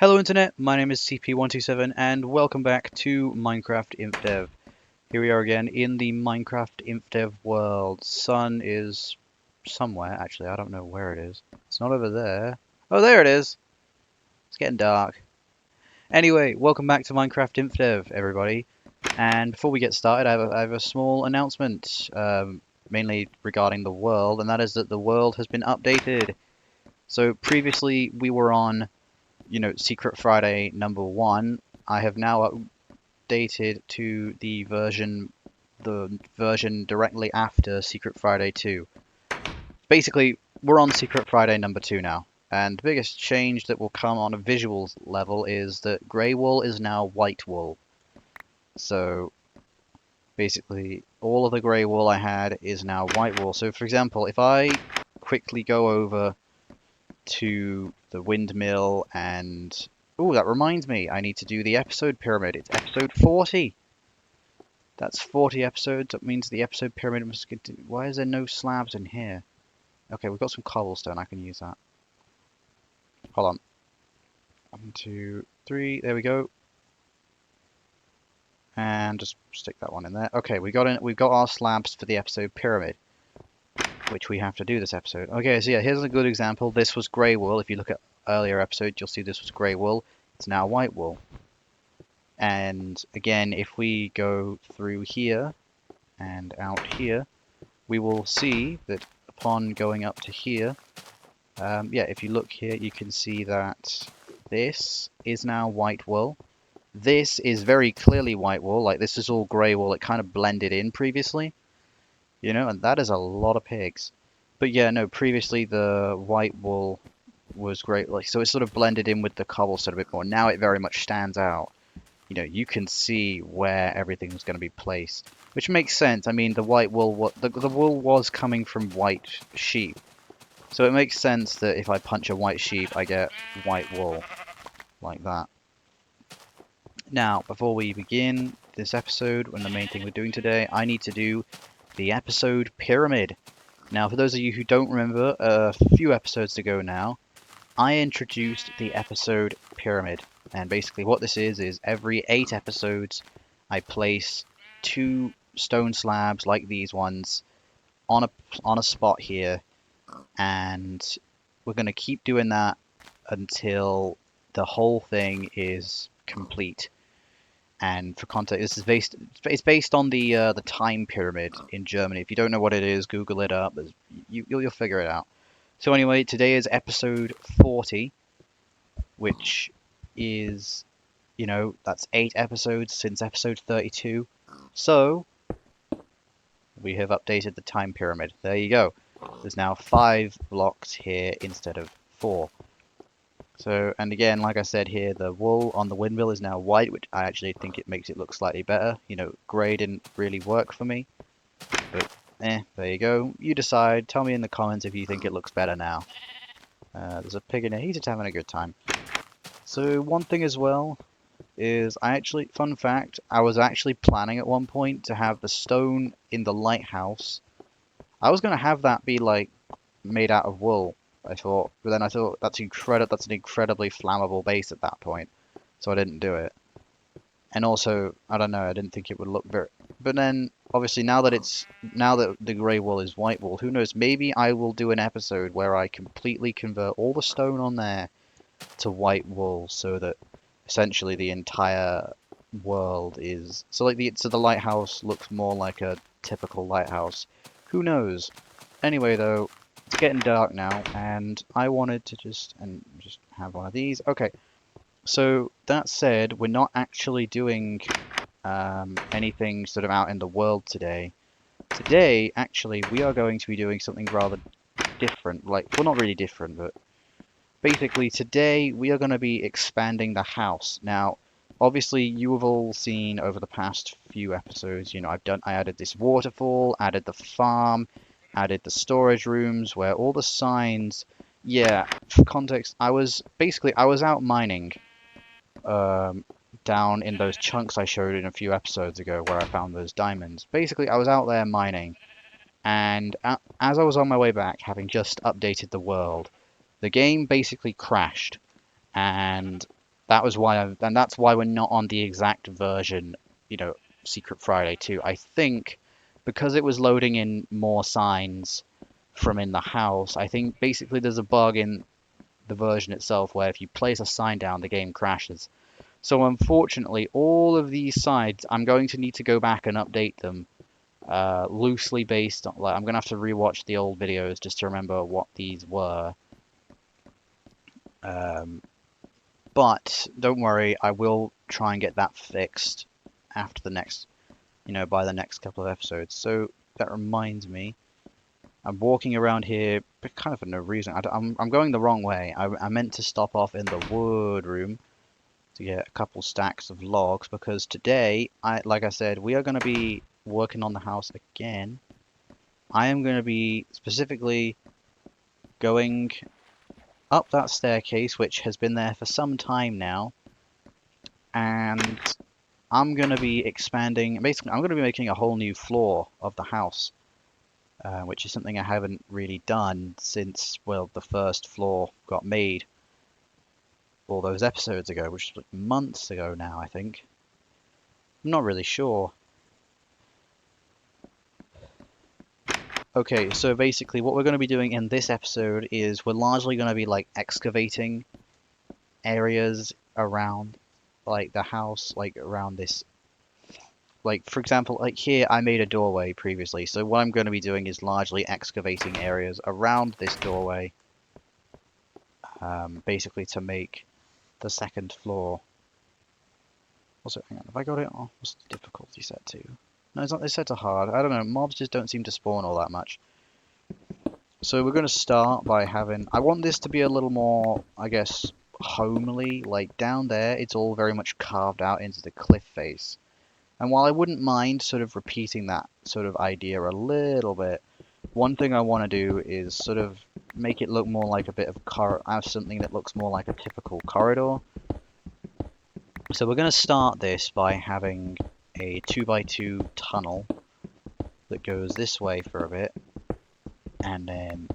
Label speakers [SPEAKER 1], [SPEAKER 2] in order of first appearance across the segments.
[SPEAKER 1] Hello Internet, my name is CP127 and welcome back to Minecraft Infdev. Here we are again in the Minecraft Infdev world. Sun is somewhere, actually, I don't know where it is. It's not over there. Oh, there it is! It's getting dark. Anyway, welcome back to Minecraft Infdev, everybody. And before we get started, I have a small announcement, mainly regarding the world, and that is that the world has been updated. So previously we were on Secret Friday number 1. I have now updated to the version directly after Secret Friday 2. Basically, we're on Secret Friday number 2 now. And the biggest change that will come on a visual level is that grey wool is now white wool. So basically, all of the grey wool I had is now white wool. So for example, if I quickly go over to the windmill and... Oh, that reminds me, I need to do the episode pyramid. It's episode 40. That's 40 episodes. That means the episode pyramid must get to... Why is there no slabs in here? Okay, we've got some cobblestone. I can use that. Hold on. 1, 2, 3. There we go. And just stick that one in there. Okay, we've got our slabs for the episode pyramid, which we have to do this episode. Okay, so yeah, here's a good example. This was grey wool. If you look at earlier episode, you'll see this was grey wool. It's now white wool. And again, if we go through here and out here, we will see that upon going up to here, yeah, if you look here, you can see that this is now white wool. This is very clearly white wool. Like, this is all grey wool. It kind of blended in previously, and that is a lot of pigs. But yeah, no, previously the white wool was great. Like, so it sort of blended in with the cobblestone a bit more. Now it very much stands out. You can see where everything's going to be placed, which makes sense. I mean, the white wool, the wool was coming from white sheep, so it makes sense that if I punch a white sheep, I get white wool, like that. Now, before we begin this episode, when the main thing we're doing today, I need to do the episode pyramid. Now, for those of you who don't remember, a few episodes ago now, I introduced the episode pyramid. And basically what this is every 8 episodes, I place 2 stone slabs like these ones on a spot here, and we're going to keep doing that until the whole thing is complete. And for context, it's based on the time pyramid in Germany. If you don't know what it is, Google it up. You'll figure it out. So anyway, today is episode 40, which is, that's 8 episodes since episode 32. So we have updated the time pyramid. There you go. There's now 5 blocks here instead of 4. So, and again, like I said here, the wool on the windmill is now white, which I actually think it makes it look slightly better. Grey didn't really work for me, but there you go. You decide. Tell me in the comments if you think it looks better now. There's a pig in here. He's just having a good time. So one thing as well is fun fact, I was actually planning at one point to have the stone in the lighthouse. I was going to have that be like made out of wool, I thought, but then I thought that's an incredibly flammable base at that point, so I didn't do it. And also, I don't know, I didn't think it would look very... But then, obviously, now that the grey wool is white wool, who knows, maybe I will do an episode where I completely convert all the stone on there to white wool, so that essentially the entire world is... So the lighthouse looks more like a typical lighthouse. Who knows? Anyway, though, it's getting dark now, and I wanted to just have one of these. Okay, so that said, we're not actually doing anything sort of out in the world today. Today, actually, we are going to be doing something rather different. Well, not really different, but basically today we are going to be expanding the house. Now, obviously, you have all seen over the past few episodes, I added this waterfall, added the farm, added the storage rooms where all the signs... Yeah, for context, I was out mining down in those chunks I showed in a few episodes ago where I found those diamonds. Basically, I was out there mining, and as I was on my way back, having just updated the world, the game basically crashed, and That was why and that's why we're not on the exact version, you know, Secret Friday 2. I think because it was loading in more signs from in the house, I think basically there's a bug in the version itself where if you place a sign down, the game crashes. So unfortunately, all of these sides, I'm going to need to go back and update them loosely based on, like, I'm gonna have to rewatch the old videos just to remember what these were. Um, but don't worry, I will try and get that fixed after the next, you know, by the next couple of episodes. So that reminds me, I'm walking around here, but kind of for no reason. I'm going the wrong way. I meant to stop off in the wood room to get a couple stacks of logs because today, like I said, we are going to be working on the house again. I am going to be specifically going up that staircase, which has been there for some time now, and I'm going to be expanding. Basically, I'm going to be making a whole new floor of the house, which is something I haven't really done since, well, the first floor got made all those episodes ago, which was like months ago now, I think. I'm not really sure. Okay, so basically what we're going to be doing in this episode is we're largely going to be like excavating areas around like the house, like around this, like for example, like here I made a doorway previously, so what I'm going to be doing is largely excavating areas around this doorway, basically to make the second floor. Also, hang on, have I got it? Oh, what's the difficulty set to? No, it's not. It's set to hard. I don't know. Mobs just don't seem to spawn all that much. So we're going to start by having... I want this to be a little more, I guess, homely. Like down there, it's all very much carved out into the cliff face. And while I wouldn't mind sort of repeating that sort of idea a little bit, one thing I want to do is sort of make it look more like a bit of something that looks more like a typical corridor. So we're going to start this by having a 2x2 tunnel that goes this way for a bit, and then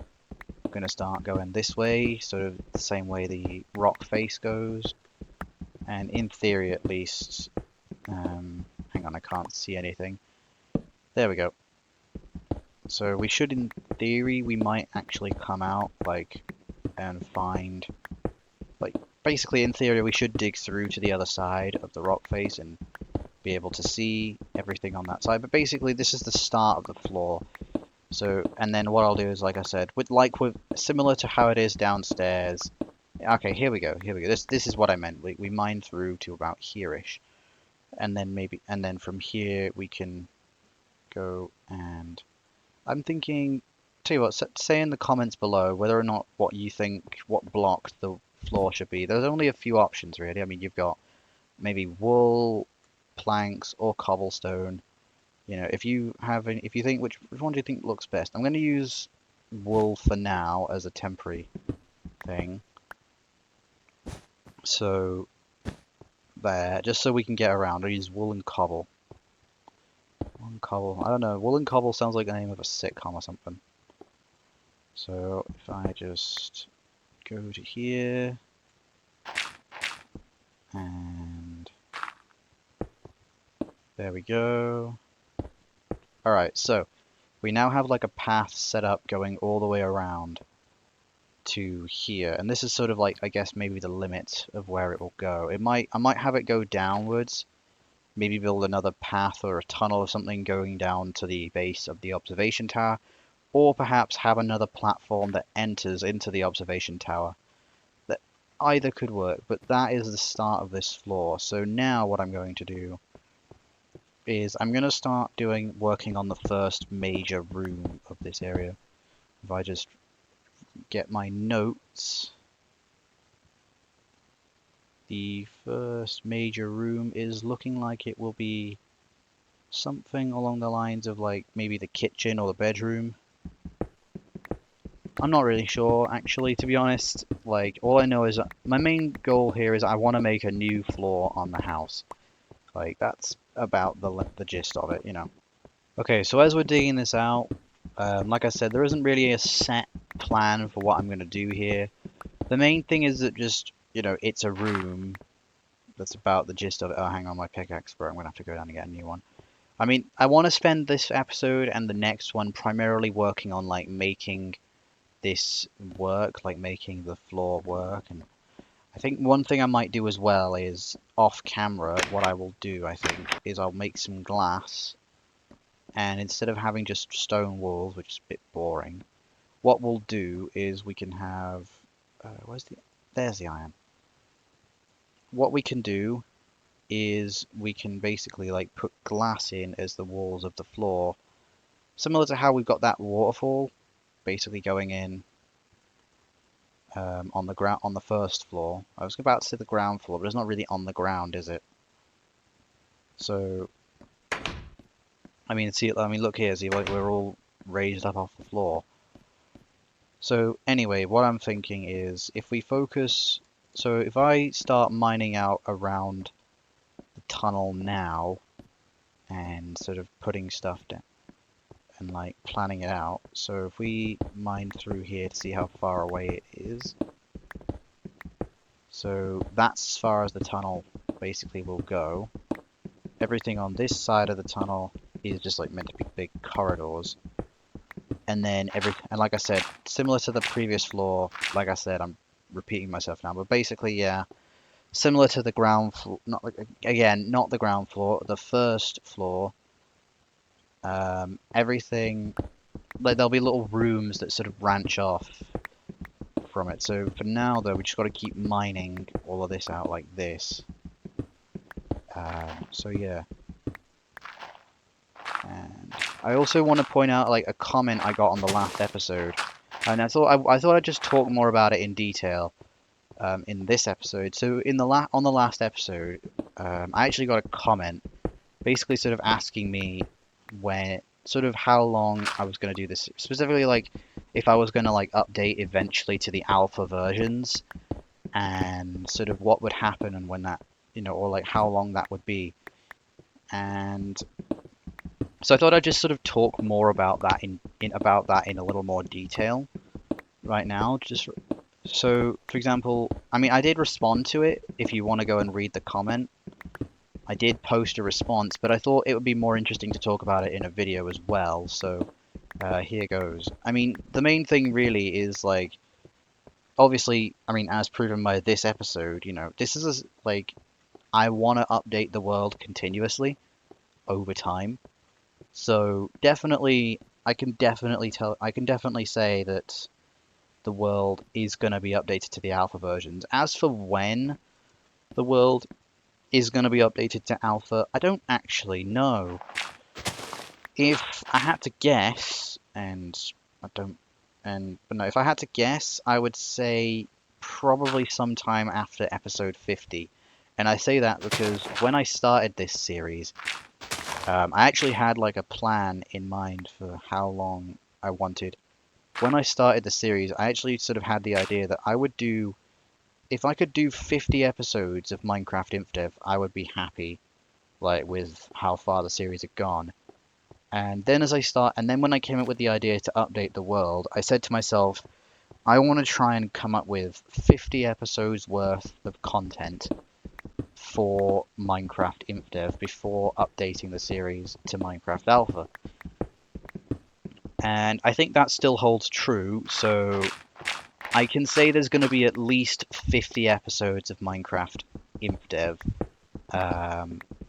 [SPEAKER 1] we're going to start going this way, sort of the same way the rock face goes, and in theory at least, hang on, I can't see anything. There we go. So we should, in theory, we might actually come out, like, and find, like, basically in theory we should dig through to the other side of the rock face and be able to see everything on that side. But basically this is the start of the floor. So, and then what I'll do is, like I said, with similar to how it is downstairs. Okay, here we go. Here we go. This is what I meant. We mine through to about here-ish, and then from here we can go. And I'm thinking, tell you what, say in the comments below whether or not what you think, what block the floor should be. There's only a few options really. I mean, you've got maybe wool, planks, or cobblestone. You know, if you think which one do you think looks best? I'm going to use wool for now as a temporary thing. So there, just so we can get around, I'll use wool and cobble. Wool and cobble. I don't know. Wool and cobble sounds like the name of a sitcom or something. So if I just go to here and there we go. Alright, so we now have like a path set up going all the way around to here, and this is sort of like, I guess, maybe the limit of where it will go. I might have it go downwards, maybe build another path or a tunnel or something going down to the base of the observation tower, or perhaps have another platform that enters into the observation tower. That either could work, but that is the start of this floor. So now what I'm going to do is I'm going to start working on the first major room of this area. If I just get my notes, the first major room is looking like it will be something along the lines of like maybe the kitchen or the bedroom. I'm not really sure actually, to be honest. Like, all I know is my main goal here is I want to make a new floor on the house. Like, that's about the gist of it, you know. Okay, so as we're digging this out, like I said, there isn't really a set plan for what I'm going to do here. The main thing is that just, you know, it's a room, that's about the gist of it. Oh, hang on, my pickaxe broke. I'm gonna have to go down and get a new one. I mean, I want to spend this episode and the next one primarily working on like making this work, like making the floor work. And I think one thing I might do as well is off camera, what I will do, I think, is I'll make some glass, and instead of having just stone walls, which is a bit boring, what we'll do is we can have, there's the iron. What we can do is we can basically like put glass in as the walls of the floor, similar to how we've got that waterfall basically going in on the ground on the first floor. I was about to say the ground floor, but it's not really on the ground, is it? So I mean, look here, see, like we're all raised up off the floor. So anyway, what I'm thinking is if we focus, so if I start mining out around the tunnel now and sort of putting stuff down and like planning it out. So if we mine through here to see how far away it is. So that's as far as the tunnel basically will go. Everything on this side of the tunnel is just like meant to be big corridors. And then and like I said, similar to the previous floor, like I said, I'm repeating myself now, but basically, yeah, similar to the ground floor, not the ground floor, the first floor, everything, like there'll be little rooms that sort of branch off from it. So for now, though, we just got to keep mining all of this out like this. So yeah. And I also want to point out like a comment I got on the last episode, and I thought I'd just talk more about it in detail in this episode. So on the last episode, I actually got a comment, basically sort of asking me how long I was going to do this, specifically like if I was going to like update eventually to the alpha versions, and sort of what would happen and when that, or like how long that would be. And so I thought I'd just sort of talk more about that in a little more detail right now. So, for example, I mean, I did respond to it. If you want to go and read the comment, I did post a response, but I thought it would be more interesting to talk about it in a video as well. So here goes. I mean, the main thing really is like, obviously, I mean, as proven by this episode, this is I want to update the world continuously over time. So definitely, I can definitely say that the world is going to be updated to the alpha versions. As for when the world is going to be updated to alpha, I don't actually know. If I had to guess, but no, if I had to guess, I would say probably sometime after episode 50. And I say that because when I started this series, I actually had like a plan in mind for how long I wanted. When I started the series, I actually sort of had the idea that I would do, if I could do 50 episodes of Minecraft Infdev, I would be happy, like with how far the series had gone. And then when I came up with the idea to update the world, I said to myself, I want to try and come up with 50 episodes worth of content for Minecraft Infdev before updating the series to Minecraft Alpha. And I think that still holds true, so I can say there's going to be at least 50 episodes of Minecraft Infdev.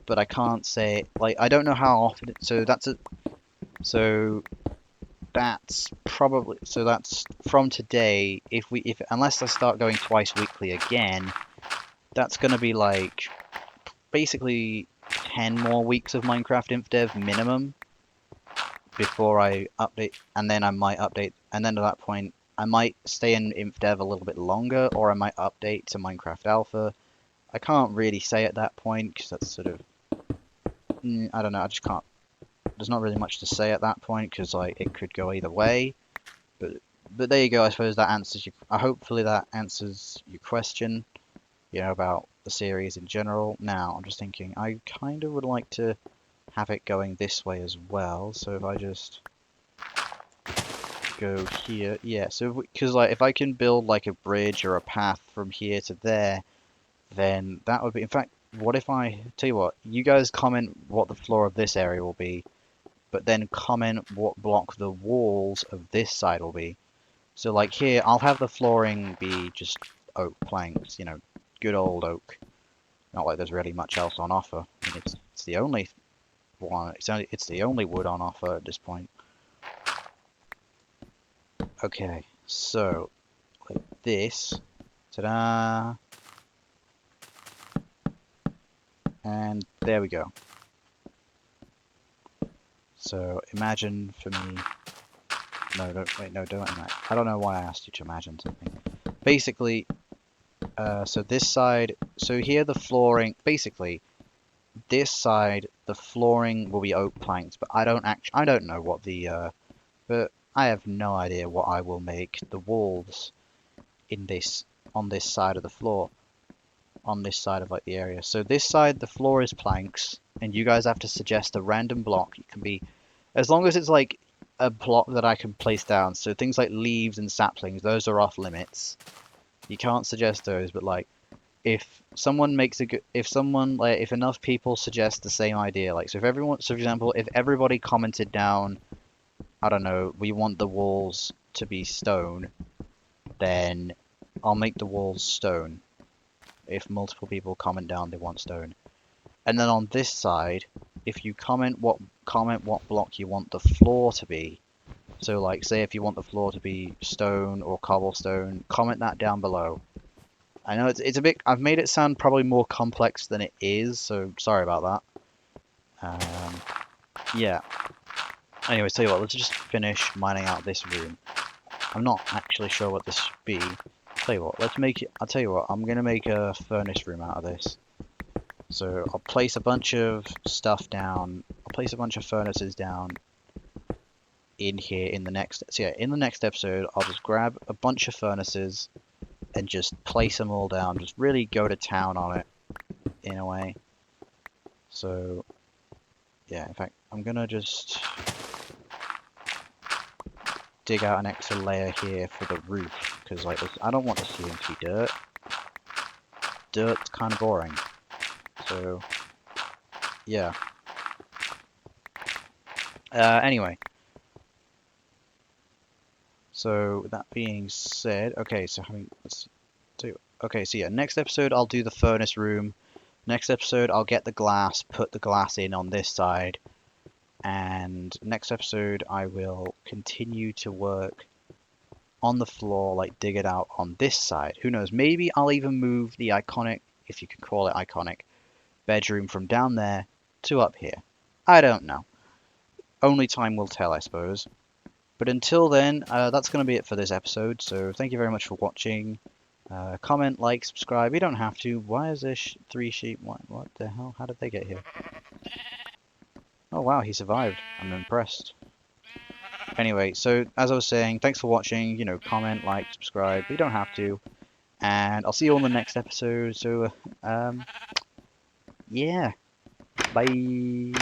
[SPEAKER 1] But I can't say, like, I don't know how often, that's from today, unless I start going twice weekly again, that's going to be like basically 10 more weeks of Minecraft Infdev minimum before I update, and then I might update, and then at that point I might stay in Infdev a little bit longer, or I might update to Minecraft Alpha. I can't really say at that point because that's sort of, I don't know, I just can't. There's not really much to say at that point because like it could go either way. But there you go. I suppose that answers hopefully that answers your question, about the series in general. Now I'm just thinking I kind of would like to have it going this way as well. So if I just go here, yeah. So because like if I can build like a bridge or a path from here to there, then that would be. In fact, what if I tell you what? You guys comment what the floor of this area will be, but then comment what block the walls of this side will be. So like here, I'll have the flooring be just oak planks, you know, good old oak. Not like there's really much else on offer. I mean, it's the only one. It's the only wood on offer at this point. Okay, so like this, ta-da, and there we go. So imagine for me. No, don't wait. No, don't imagine. I don't know why I asked you to imagine something. Basically, so this side. So here the flooring. Basically, this side the flooring will be oak planks, but I don't know what the but I have no idea what I will make the walls in this on this side of the floor, on this side of like the area. So this side the floor is planks, and you guys have to suggest a random block. It can be as long as it's like a block that I can place down. So things like leaves and saplings, those are off limits. You can't suggest those, but like if someone makes a good, if someone like if enough people suggest the same idea, like so if everyone, so for example, if everybody commented down, I don't know, we want the walls to be stone, then I'll make the walls stone. If multiple people comment down they want stone, and then on this side, if you comment what block you want the floor to be. So like say if you want the floor to be stone or cobblestone, comment that down below. I know it's a bit, I've made it sound probably more complex than it is, so sorry about that. Yeah. Anyways, tell you what, let's just finish mining out this room. I'm not actually sure what this should be. Tell you what, let's make it, I'll tell you what, I'm gonna make a furnace room out of this. So I'll place a bunch of stuff down, I'll place a bunch of furnaces down in here in the next, so yeah, in the next episode, I'll just grab a bunch of furnaces and just place them all down, just really go to town on it, in a way. So, yeah, in fact, I'm gonna just dig out an extra layer here for the roof, because like this, I don't want the ceiling to be dirt. Dirt's kind of boring. So, yeah. Anyway. So, with that being said, okay, so let's do, okay, so yeah, next episode I'll do the furnace room. Next episode I'll get the glass, put the glass in on this side. And next episode I will continue to work on the floor, like dig it out on this side. Who knows, maybe I'll even move the iconic, if you could call it iconic, bedroom from down there to up here. I don't know. Only time will tell, I suppose. But until then, that's going to be it for this episode. So thank you very much for watching. Comment, like, subscribe. You don't have to. Why is there 3 sheep? What the hell? How did they get here? Oh wow, he survived. I'm impressed. Anyway, so as I was saying, thanks for watching. You know, comment, like, subscribe. You don't have to. And I'll see you on the next episode. So, yeah. Bye.